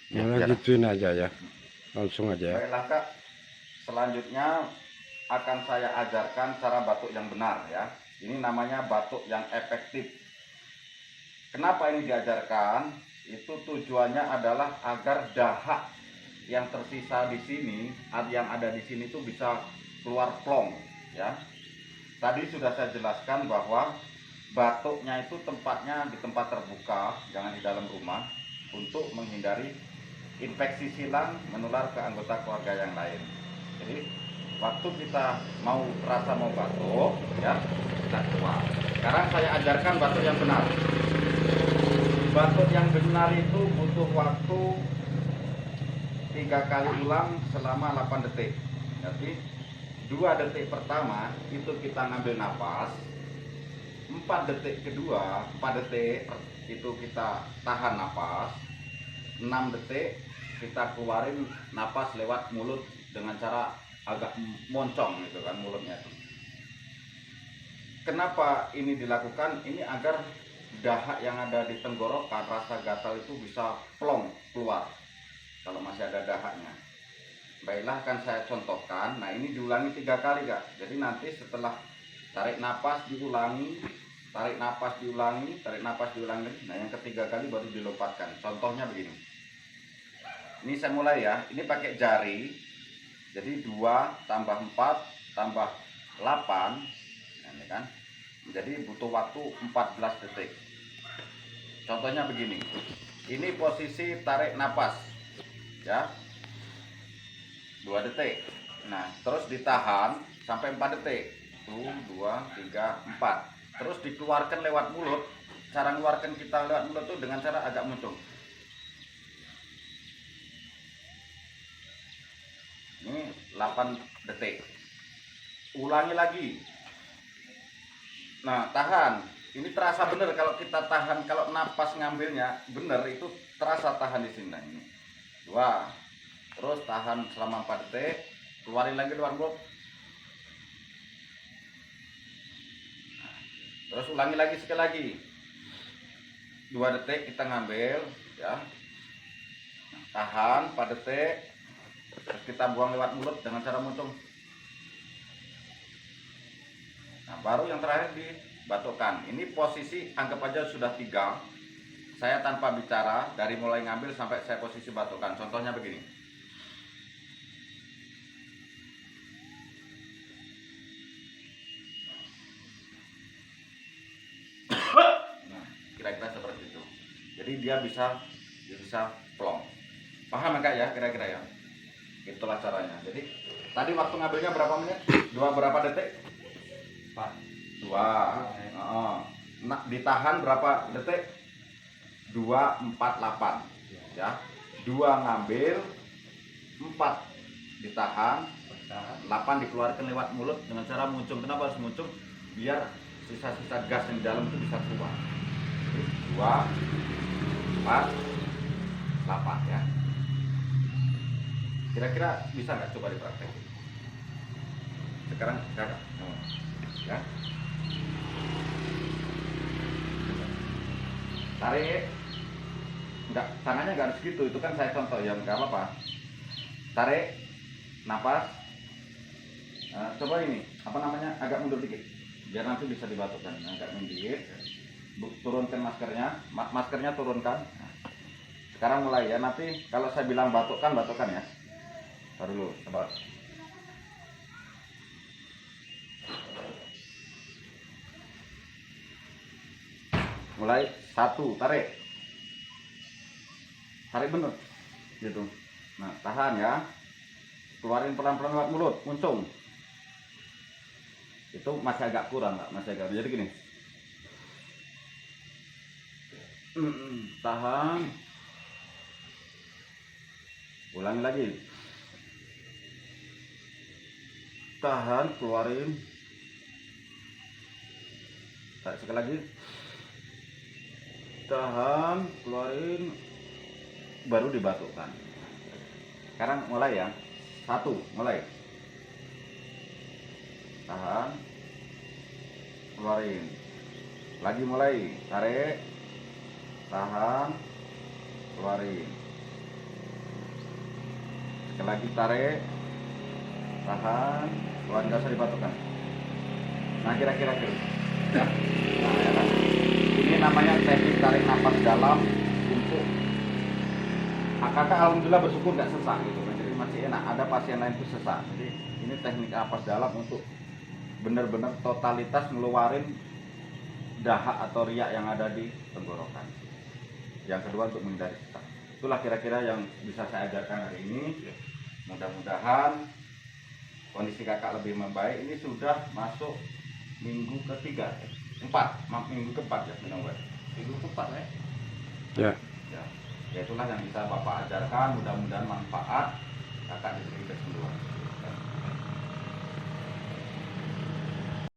Ya, Malah biar. gituin aja ya, langsung aja ya. Baiklah Kak, selanjutnya akan saya ajarkan cara batuk yang benar ya. Ini namanya batuk yang efektif. Kenapa ini diajarkan? Itu tujuannya adalah agar dahak yang tersisa di sini, yang ada di sini itu bisa keluar plong ya. Tadi sudah saya jelaskan bahwa batuknya itu tempatnya di tempat terbuka, jangan di dalam rumah, untuk menghindari infeksi silang menular ke anggota keluarga yang lain. Jadi waktu kita mau batuk ya, kita keluar. Sekarang saya ajarkan batuk yang benar. Batuk yang benar itu butuh waktu 3 kali ulang selama 8 detik. Jadi 2 detik pertama itu kita ngambil nafas, 4 detik kedua, 4 detik itu kita tahan nafas, 6 detik kita keluarin nafas lewat mulut dengan cara agak moncong gitu kan mulutnya. Kenapa ini dilakukan? Ini agar dahak yang ada di tenggorokan, rasa gatal itu bisa plong keluar kalau masih ada dahaknya. Baiklah, akan saya contohkan. Nah, ini diulangi 3 kali Kak. Jadi nanti setelah tarik napas diulangi, tarik napas diulangi, tarik napas diulangi. Nah, yang ketiga kali baru dilepaskan. Contohnya begini. Ini saya mulai ya. Ini pakai jari. Jadi 2 tambah 4 tambah 8. Nah, ini kan. Jadi butuh waktu 14 detik. Contohnya begini. Ini posisi tarik napas. Ya. 2 detik. Nah, terus ditahan sampai 4 detik. 1, 2, 3, 4. Terus dikeluarkan lewat mulut. Cara mengeluarkan kita lewat mulut itu dengan cara agak muncung. Ini 8 detik. Ulangi lagi. Nah, tahan. Ini terasa bener kalau kita tahan, kalau napas ngambilnya bener itu terasa tahan di sini. Nah, ini. 2. Terus tahan selama 4 detik, keluarin lagi lewat mulut. Terus ulangi lagi sekali lagi. 2 detik kita ngambil ya. Tahan 4 detik. Terus kita buang lewat mulut dengan cara muncung. Nah, baru yang terakhir dibatukkan. Ini posisi anggap aja sudah 3. Saya tanpa bicara dari mulai ngambil sampai saya posisi batukkan. Contohnya begini. Nah, kira-kira seperti itu. Jadi dia bisa plong. Paham enggak ya kira-kira ya? Itulah caranya. Jadi tadi waktu ngambilnya berapa menit? Berapa detik? 2. Nah, ditahan berapa detik? 2, 4, 8. Ya. 2 ngambil, 4 ditahan, 8 dikeluarkan lewat mulut dengan cara muncung. Kenapa harus muncung? Biar sisa-sisa gas yang di dalam itu bisa keluar. 2, 4, 8 ya. Kira-kira bisa nggak coba dipraktekin? Sekarang kakak, ya. Tarik, nggak, tangannya nggak harus gitu. Itu kan saya contoh ya, nggak apa-apa. Tarik, napas. Coba ini, apa namanya, agak mundur dikit, biar nanti bisa dibatukkan. Agak mundur. Turunkan maskernya, maskernya turunkan. Sekarang mulai ya. Nanti kalau saya bilang batukkan, batukkan ya. Taruh dulu, coba. Mulai 1, tarik. Tarik bener. Gitu. Nah, tahan ya. Keluarin pelan-pelan lewat mulut, muncung. Itu masih agak kurang, Pak. Masih agak. Jadi gini. Tahan. Ulangi lagi. Tahan, keluarin. Tarik sekali lagi. Tahan, keluarin. Baru dibatukkan. Sekarang mulai ya. 1, mulai. Tahan. Keluarin. Lagi mulai. Tarik. Tahan. Keluarin. Sekali lagi tarik, tahan, keluar, nggak usah dipatukan. Nah kira-kira gitu. Ya. Nah, ya kan? Ini namanya teknik tarik napas dalam untuk kakak alhamdulillah bersyukur nggak sesak gitu kan, jadi masih enak. Ada pasien lain tuh sesak, jadi ini teknik napas dalam untuk benar-benar totalitas ngeluarin dahak atau riak yang ada di tenggorokan. Yang kedua untuk menghindari sesak. Itulah kira-kira yang bisa saya ajarkan hari ini. Mudah-mudahan kondisi kakak lebih membaik. Ini sudah masuk minggu ketiga, minggu keempat ya, minggu keempat ya. Ya. Ya, itulah yang bisa Bapak ajarkan. Mudah-mudahan manfaat, kakak diberi kesembuhan.